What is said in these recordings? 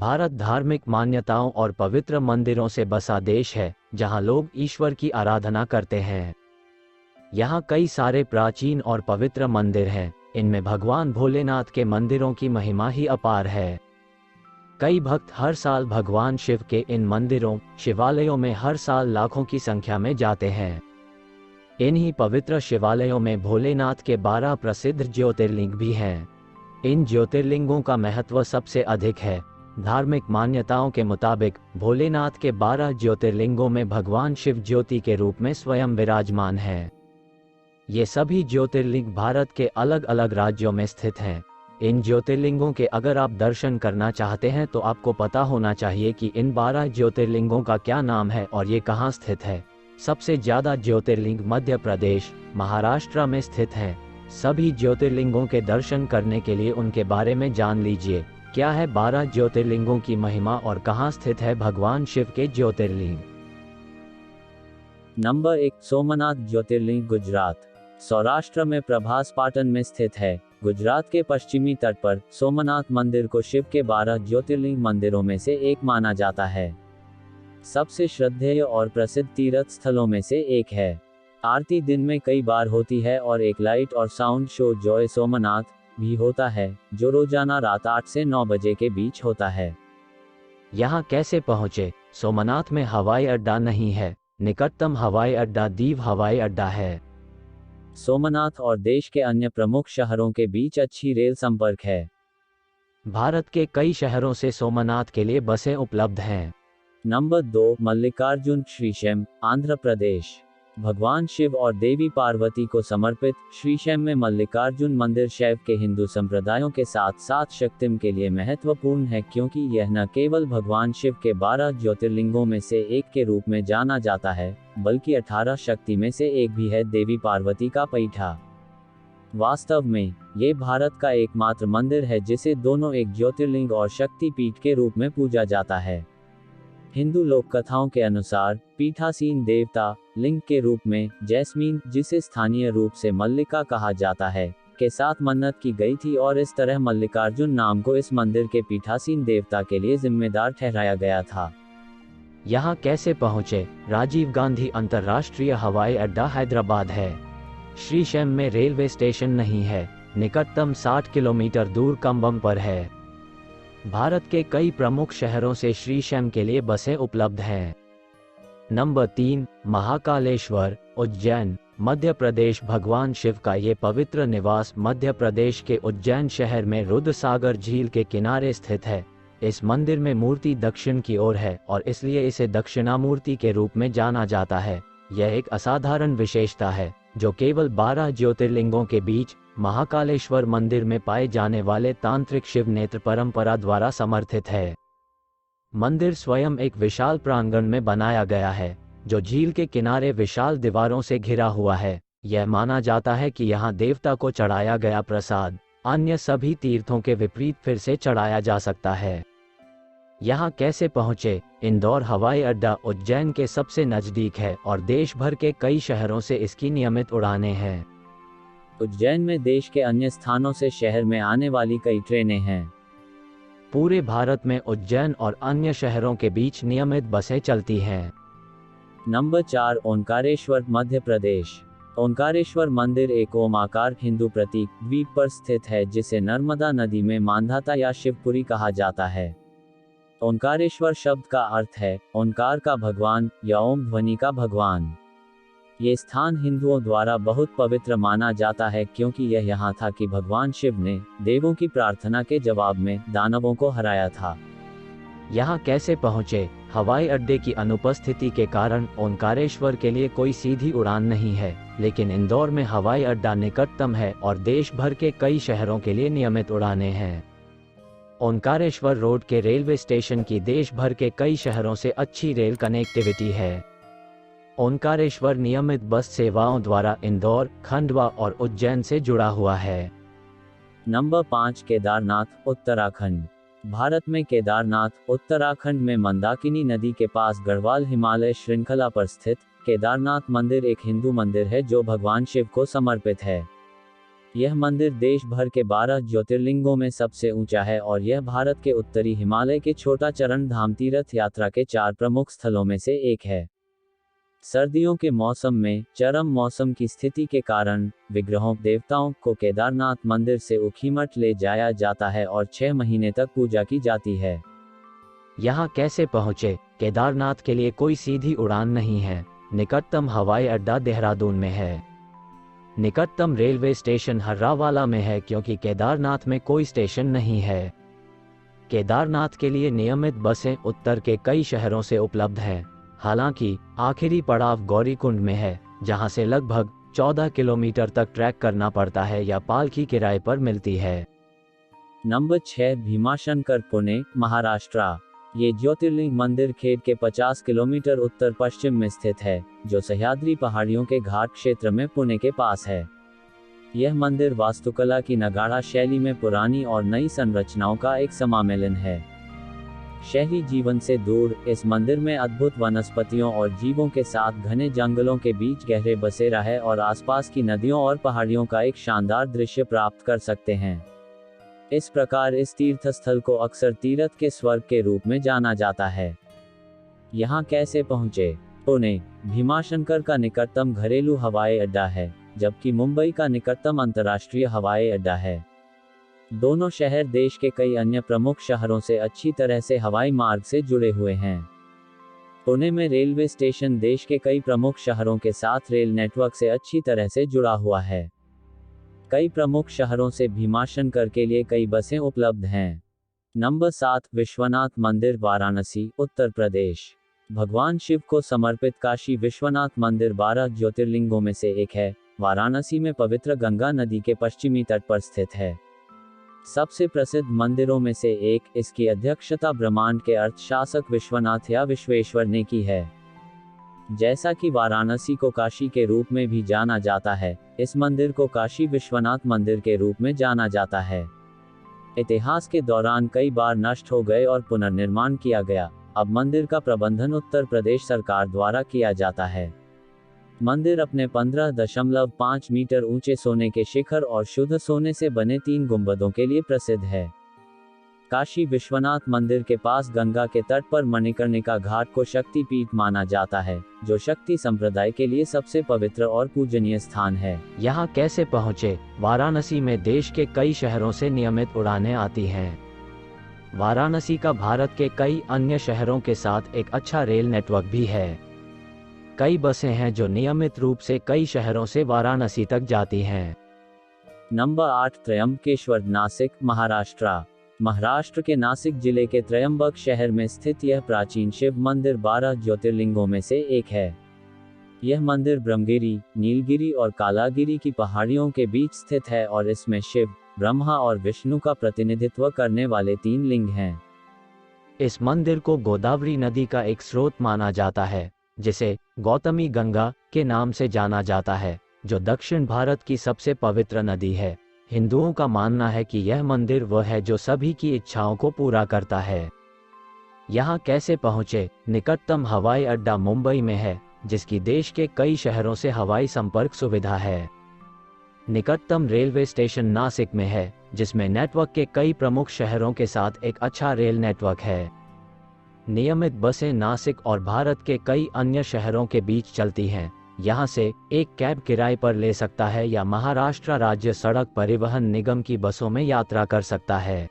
भारत धार्मिक मान्यताओं और पवित्र मंदिरों से बसा देश है, जहां लोग ईश्वर की आराधना करते हैं। यहाँ कई सारे प्राचीन और पवित्र मंदिर हैं, इनमें भगवान भोलेनाथ के मंदिरों की महिमा ही अपार है। कई भक्त हर साल भगवान शिव के इन मंदिरों, शिवालयों में हर साल लाखों की संख्या में जाते हैं। इन्हीं पवित्र शिवालयों में भोलेनाथ के 12 प्रसिद्ध ज्योतिर्लिंग भी हैं। इन ज्योतिर्लिंगों का महत्व सबसे अधिक है। धार्मिक मान्यताओं के मुताबिक भोलेनाथ के 12 ज्योतिर्लिंगों में भगवान शिव ज्योति के रूप में स्वयं विराजमान हैं। ये सभी ज्योतिर्लिंग भारत के अलग अलग राज्यों में स्थित हैं। इन ज्योतिर्लिंगों के अगर आप दर्शन करना चाहते हैं तो आपको पता होना चाहिए कि इन 12 ज्योतिर्लिंगों का क्या नाम है और ये कहाँ स्थित है। सबसे ज्यादा ज्योतिर्लिंग मध्य प्रदेश, महाराष्ट्र में स्थित हैं। सभी ज्योतिर्लिंगों के दर्शन करने के लिए उनके बारे में जान लीजिए। क्या है 12 ज्योतिर्लिंगों की महिमा और कहाँ स्थित है भगवान शिव के ज्योतिर्लिंग। नंबर 1, सोमनाथ ज्योतिर्लिंग गुजरात। सौराष्ट्र में प्रभास पाटन में स्थित है। गुजरात के पश्चिमी तट पर सोमनाथ मंदिर को शिव के 12 ज्योतिर्लिंग मंदिरों में से एक माना जाता है। सबसे श्रद्धेय और प्रसिद्ध तीर्थ स्थलों में से एक है। आरती दिन में कई बार होती है और एक लाइट और साउंड शो जॉय सोमनाथ भी होता है, जो रोजाना रात 8 से 9 बजे के बीच होता है। यहाँ कैसे पहुँचे? सोमनाथ में हवाई अड्डा नहीं है। निकटतम हवाई अड्डा दीव हवाई अड्डा है। सोमनाथ और देश के अन्य प्रमुख शहरों के बीच अच्छी रेल संपर्क है। भारत के कई शहरों से सोमनाथ के लिए बसें उपलब्ध हैं। नंबर 2, मल्लिकार्जुन श्रीशैम, आंध्र प्रदेश। भगवान शिव और देवी पार्वती को समर्पित श्रीशैम में मल्लिकार्जुन मंदिर शैव के हिंदू संप्रदायों के साथ साथ शक्तिम के लिए महत्वपूर्ण है, क्योंकि यह न केवल भगवान शिव के 12 ज्योतिर्लिंगों में से एक के रूप में जाना जाता है, बल्कि 18 शक्ति में से एक भी है, देवी पार्वती का पैठा। वास्तव में ये भारत का एकमात्र मंदिर है जिसे दोनों एक ज्योतिर्लिंग और शक्ति पीठ के रूप में पूजा जाता है। हिंदू लोक कथाओं के अनुसार पीठासीन देवता लिंग के रूप में जैस्मीन, जिसे स्थानीय रूप से मल्लिका कहा जाता है, के साथ मन्नत की गई थी और इस तरह मल्लिकार्जुन नाम को इस मंदिर के पीठासीन देवता के लिए जिम्मेदार ठहराया गया था। यहाँ कैसे पहुँचे? राजीव गांधी अंतर्राष्ट्रीय हवाई अड्डा हैदराबाद है। श्रीशैम में रेलवे स्टेशन नहीं है। निकटतम 60 किलोमीटर दूर कंबम पर है। भारत के कई प्रमुख शहरों से श्रीशैम के लिए बसें उपलब्ध हैं। नंबर 3, महाकालेश्वर, उज्जैन, मध्य प्रदेश। भगवान शिव का ये पवित्र निवास मध्य प्रदेश के उज्जैन शहर में रुद्रसागर झील के किनारे स्थित है। इस मंदिर में मूर्ति दक्षिण की ओर है और इसलिए इसे दक्षिणामूर्ति के रूप में जाना जाता है। यह एक असाधारण विशेषता है जो केवल 12 ज्योतिर्लिंगों के बीच महाकालेश्वर मंदिर में पाए जाने वाले तांत्रिक शिव नेत्र परंपरा द्वारा समर्थित है। मंदिर स्वयं एक विशाल प्रांगण में बनाया गया है, जो झील के किनारे विशाल दीवारों से घिरा हुआ है। यह माना जाता है कि यहाँ देवता को चढ़ाया गया प्रसाद अन्य सभी तीर्थों के विपरीत फिर से चढ़ाया जा सकता है। यहाँ कैसे पहुँचे? इंदौर हवाई अड्डा उज्जैन के सबसे नजदीक है और देश भर के कई शहरों से इसकी नियमित उड़ानें हैं। उज्जैन में देश के अन्य स्थानों से शहर में आने वाली कई ट्रेनें हैं। पूरे भारत में उज्जैन और अन्य शहरों के बीच नियमित बसें चलती हैं। नंबर 4, ओंकारेश्वर, मध्य प्रदेश। ओंकारेश्वर मंदिर एक ओमाकार हिंदू प्रतीक द्वीप पर स्थित है, जिसे नर्मदा नदी में मांधाता या शिवपुरी कहा जाता है। ओंकारेश्वर शब्द का अर्थ है ओंकार का भगवान या ओम ध्वनि का भगवान। ये स्थान हिंदुओं द्वारा बहुत पवित्र माना जाता है, क्योंकि यह यहाँ था कि भगवान शिव ने देवों की प्रार्थना के जवाब में दानवों को हराया था। यहाँ कैसे पहुँचे? हवाई अड्डे की अनुपस्थिति के कारण ओंकारेश्वर के लिए कोई सीधी उड़ान नहीं है, लेकिन इंदौर में हवाई अड्डा निकटतम है और देश भर के कई शहरों के लिए नियमित उड़ानें हैं। ओंकारेश्वर रोड के रेलवे स्टेशन की देश भर के कई शहरों से अच्छी रेल कनेक्टिविटी है। ओंकारेश्वर नियमित बस सेवाओं द्वारा इंदौर, खंडवा और उज्जैन से जुड़ा हुआ है। नंबर 5, केदारनाथ, उत्तराखंड। भारत में केदारनाथ, उत्तराखंड में मंदाकिनी नदी के पास गढ़वाल हिमालय श्रृंखला पर स्थित केदारनाथ मंदिर एक हिंदू मंदिर है जो भगवान शिव को समर्पित है। यह मंदिर देश भर के 12 ज्योतिर्लिंगों में सबसे ऊंचा है और यह भारत के उत्तरी हिमालय के छोटा चरण धाम तीर्थ यात्रा के 4 प्रमुख स्थलों में से एक है। सर्दियों के मौसम में चरम मौसम की स्थिति के कारण विग्रहों देवताओं को केदारनाथ मंदिर से ऊखीमठ ले जाया जाता है और 6 महीने तक पूजा की जाती है। यहाँ कैसे पहुँचे? केदारनाथ के लिए कोई सीधी उड़ान नहीं है। निकटतम हवाई अड्डा देहरादून में है। निकटतम रेलवे स्टेशन हर्रावाला में है क्योंकि केदारनाथ में कोई स्टेशन नहीं है। केदारनाथ के लिए नियमित बसें उत्तर के कई शहरों से उपलब्ध हैं। हालांकि आखिरी पड़ाव गौरीकुंड में है, जहां से लगभग 14 किलोमीटर तक ट्रैक करना पड़ता है या पालकी किराए पर मिलती है। नंबर 6 भीमाशंकर, पुणे, महाराष्ट्र। ये ज्योतिर्लिंग मंदिर खेड के 50 किलोमीटर उत्तर पश्चिम में स्थित है, जो सह्याद्री पहाड़ियों के घाट क्षेत्र में पुणे के पास है। यह मंदिर वास्तुकला की नगाड़ा शैली में पुरानी और नई संरचनाओं का एक समामेलन है। शहरी जीवन से दूर इस मंदिर में अद्भुत वनस्पतियों और जीवों के साथ घने जंगलों के बीच गहरे बसेरा है और आसपास की नदियों और पहाड़ियों का एक शानदार दृश्य प्राप्त कर सकते हैं। इस प्रकार इस तीर्थस्थल को अक्सर तीर्थ के स्वर्ग के रूप में जाना जाता है। यहाँ कैसे पहुँचे? पुणे भीमाशंकर का निकटतम घरेलू हवाई अड्डा है, जबकि मुंबई का निकटतम अंतर्राष्ट्रीय हवाई अड्डा है। दोनों शहर देश के कई अन्य प्रमुख शहरों से अच्छी तरह से हवाई मार्ग से जुड़े हुए हैं। पुणे में रेलवे स्टेशन देश के कई प्रमुख शहरों के साथ रेल नेटवर्क से अच्छी तरह से जुड़ा हुआ है। कई प्रमुख शहरों से भीमाशंकर के लिए कई बसें उपलब्ध हैं। नंबर 7 विश्वनाथ मंदिर, वाराणसी, उत्तर प्रदेश। भगवान शिव को समर्पित काशी विश्वनाथ मंदिर 12 ज्योतिर्लिंगों में से एक है। वाराणसी में पवित्र गंगा नदी के पश्चिमी तट पर स्थित है। सबसे प्रसिद्ध मंदिरों में से एक, इसकी अध्यक्षता ब्रह्मांड के अर्थशासक विश्वनाथ या विश्वेश्वर ने की है। जैसा कि वाराणसी को काशी के रूप में भी जाना जाता है, इस मंदिर को काशी विश्वनाथ मंदिर के रूप में जाना जाता है। इतिहास के दौरान कई बार नष्ट हो गए और पुनर्निर्माण किया गया। अब मंदिर का प्रबंधन उत्तर प्रदेश सरकार द्वारा किया जाता है। मंदिर अपने 15.5 मीटर ऊंचे सोने के शिखर और शुद्ध सोने से बने 3 गुंबदों के लिए प्रसिद्ध है। काशी विश्वनाथ मंदिर के पास गंगा के तट पर मणिकर्णिका घाट को शक्ति पीठ माना जाता है, जो शक्ति संप्रदाय के लिए सबसे पवित्र और पूजनीय स्थान है। यहाँ कैसे पहुँचे? वाराणसी में देश के कई शहरों से नियमित उड़ानें आती हैं। वाराणसी का भारत के कई अन्य शहरों के साथ एक अच्छा रेल नेटवर्क भी है। कई बसें हैं जो नियमित रूप से कई शहरों से वाराणसी तक जाती हैं। नंबर 8 त्र्यंबकेश्वर, नासिक, महाराष्ट्र। महाराष्ट्र के नासिक जिले के त्र्यंबक शहर में स्थित यह प्राचीन शिव मंदिर 12 ज्योतिर्लिंगों में से एक है। यह मंदिर ब्रह्मगिरी, नीलगिरी और कालागिरी की पहाड़ियों के बीच स्थित है और इसमें शिव, ब्रह्मा और विष्णु का प्रतिनिधित्व करने वाले 3 लिंग हैं। इस मंदिर को गोदावरी नदी का एक स्रोत माना जाता है, जिसे गौतमी गंगा के नाम से जाना जाता है, जो दक्षिण भारत की सबसे पवित्र नदी है। हिंदुओं का मानना है कि यह मंदिर वह है जो सभी की इच्छाओं को पूरा करता है। यहाँ कैसे पहुँचे? निकटतम हवाई अड्डा मुंबई में है, जिसकी देश के कई शहरों से हवाई संपर्क सुविधा है। निकटतम रेलवे स्टेशन नासिक में है, जिसमें नेटवर्क के कई प्रमुख शहरों के साथ एक अच्छा रेल नेटवर्क है। नियमित बसें नासिक और भारत के कई अन्य शहरों के बीच चलती हैं। यहाँ से एक कैब किराए पर ले सकता है या महाराष्ट्र राज्य सड़क परिवहन निगम की बसों में यात्रा कर सकता है।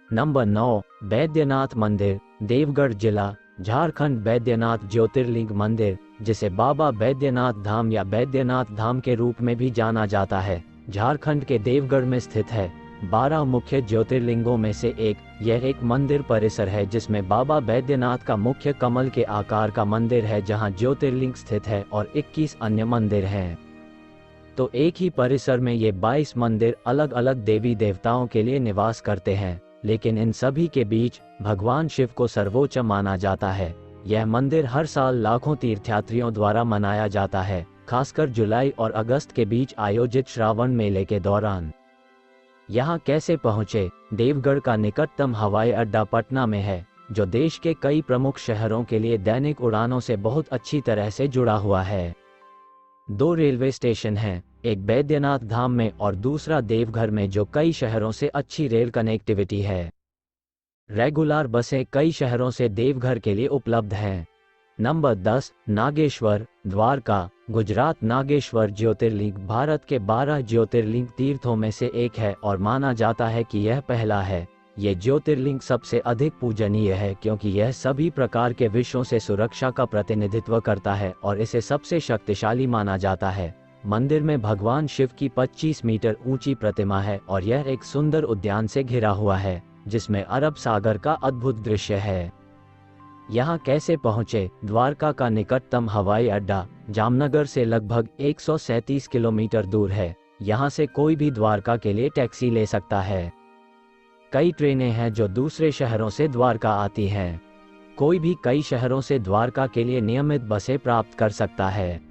नंबर 9 बैद्यनाथ मंदिर, देवगढ़ जिला, झारखंड। बैद्यनाथ ज्योतिर्लिंग मंदिर, जिसे बाबा बैद्यनाथ धाम या बैद्यनाथ धाम के रूप में भी जाना जाता है, झारखंड के देवगढ़ में स्थित है। 12 मुख्य ज्योतिर्लिंगों में से एक यह एक मंदिर परिसर है जिसमें बाबा बैद्यनाथ का मुख्य कमल के आकार का मंदिर है, जहां ज्योतिर्लिंग स्थित है और 21 अन्य मंदिर हैं। तो एक ही परिसर में ये 22 मंदिर अलग अलग देवी देवताओं के लिए निवास करते हैं, लेकिन इन सभी के बीच भगवान शिव को सर्वोच्च माना जाता है। यह मंदिर हर साल लाखों तीर्थयात्रियों द्वारा मनाया जाता है, खासकर जुलाई और अगस्त के बीच आयोजित श्रावण मेले के दौरान। यहाँ कैसे पहुँचे? देवगढ़ का निकटतम हवाई अड्डा पटना में है, जो देश के कई प्रमुख शहरों के लिए दैनिक उड़ानों से बहुत अच्छी तरह से जुड़ा हुआ है। 2 रेलवे स्टेशन हैं, एक बैद्यनाथ धाम में और दूसरा देवघर में, जो कई शहरों से अच्छी रेल कनेक्टिविटी है। रेगुलर बसें कई शहरों से देवघर के लिए उपलब्ध हैं। नंबर 10, नागेश्वर, द्वारका, गुजरात। नागेश्वर ज्योतिर्लिंग भारत के 12 ज्योतिर्लिंग तीर्थों में से एक है और माना जाता है कि यह पहला है। ये ज्योतिर्लिंग सबसे अधिक पूजनीय है क्योंकि यह सभी प्रकार के विषयों से सुरक्षा का प्रतिनिधित्व करता है और इसे सबसे शक्तिशाली माना जाता है। मंदिर में भगवान शिव की 25 मीटर ऊंची प्रतिमा है और यह एक सुंदर उद्यान से घिरा हुआ है जिसमें अरब सागर का अद्भुत दृश्य है। यहाँ कैसे पहुँचे? द्वारका का निकटतम हवाई अड्डा जामनगर से लगभग 137 किलोमीटर दूर है। यहाँ से कोई भी द्वारका के लिए टैक्सी ले सकता है। कई ट्रेनें हैं जो दूसरे शहरों से द्वारका आती हैं। कोई भी कई शहरों से द्वारका के लिए नियमित बसें प्राप्त कर सकता है।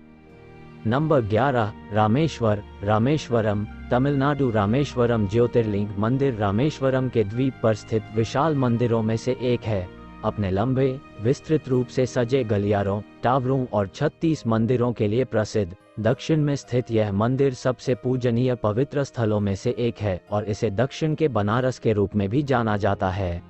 नंबर 11, रामेश्वर, रामेश्वरम, तमिलनाडु। रामेश्वरम ज्योतिर्लिंग मंदिर रामेश्वरम के द्वीप पर स्थित विशाल मंदिरों में से एक है। अपने लंबे, विस्तृत रूप से सजे गलियारों, टावरों और 36 मंदिरों के लिए प्रसिद्ध दक्षिण में स्थित यह मंदिर सबसे पूजनीय पवित्र स्थलों में से एक है और इसे दक्षिण के बनारस के रूप में भी जाना जाता है।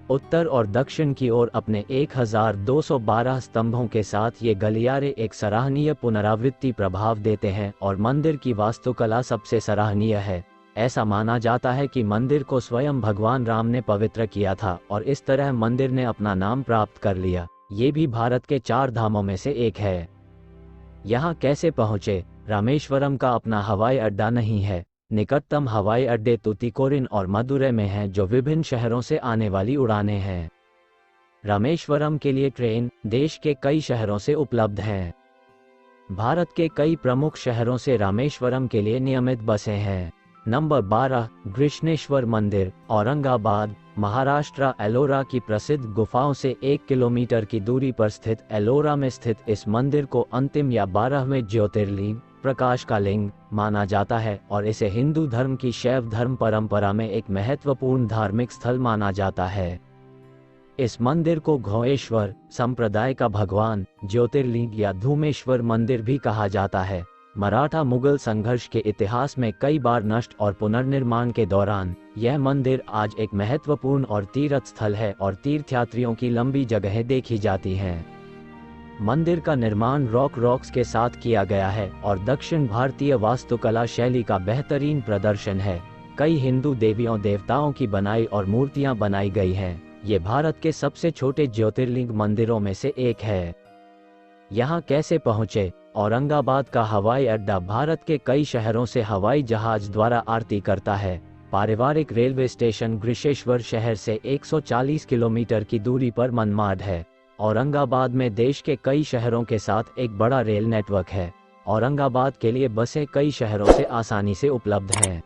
उत्तर और दक्षिण की ओर अपने 1212 स्तंभों के साथ ये गलियारे एक सराहनीय पुनरावृत्ति प्रभाव देते हैं और मंदिर की वास्तुकला सबसे सराहनीय है। ऐसा माना जाता है कि मंदिर को स्वयं भगवान राम ने पवित्र किया था और इस तरह मंदिर ने अपना नाम प्राप्त कर लिया। ये भी भारत के 4 धामों में से एक है। यहाँ कैसे पहुँचे? रामेश्वरम का अपना हवाई अड्डा नहीं है। निकटतम हवाई अड्डे तुतीकोरिन और मदुरै में हैं जो विभिन्न शहरों से आने वाली उड़ानें हैं। रामेश्वरम के लिए ट्रेन देश के कई शहरों से उपलब्ध हैं। भारत के कई प्रमुख शहरों से रामेश्वरम के लिए नियमित बसें हैं। नंबर 12, कृष्णेश्वर मंदिर, औरंगाबाद, महाराष्ट्र। एलोरा की प्रसिद्ध गुफाओं से 1 किलोमीटर की दूरी पर स्थित एलोरा में स्थित इस मंदिर को अंतिम या 12वें ज्योतिर्लिंग, प्रकाश का लिंग माना जाता है और इसे हिंदू धर्म की शैव धर्म परंपरा में एक महत्वपूर्ण धार्मिक स्थल माना जाता है। इस मंदिर को घोएश्वर संप्रदाय का भगवान ज्योतिर्लिंग या धूमेश्वर मंदिर भी कहा जाता है। मराठा मुगल संघर्ष के इतिहास में कई बार नष्ट और पुनर्निर्माण के दौरान यह मंदिर आज एक महत्वपूर्ण और तीर्थ स्थल है और तीर्थयात्रियों की लंबी जगहें देखी जाती हैं। मंदिर का निर्माण रॉक्स के साथ किया गया है और दक्षिण भारतीय वास्तुकला शैली का बेहतरीन प्रदर्शन है। कई हिंदू देवियों देवताओं की बनाई और मूर्तियां बनाई गई हैं। ये भारत के सबसे छोटे ज्योतिर्लिंग मंदिरों में से एक है। यहाँ कैसे पहुँचे? औरंगाबाद का हवाई अड्डा भारत के कई शहरों से हवाई जहाज द्वारा आरती करता है। पारिवारिक रेलवे स्टेशन गृषेश्वर शहर से 140 किलोमीटर की दूरी पर मनमाड है। औरंगाबाद में देश के कई शहरों के साथ एक बड़ा रेल नेटवर्क है। औरंगाबाद के लिए बसें कई शहरों से आसानी से उपलब्ध हैं।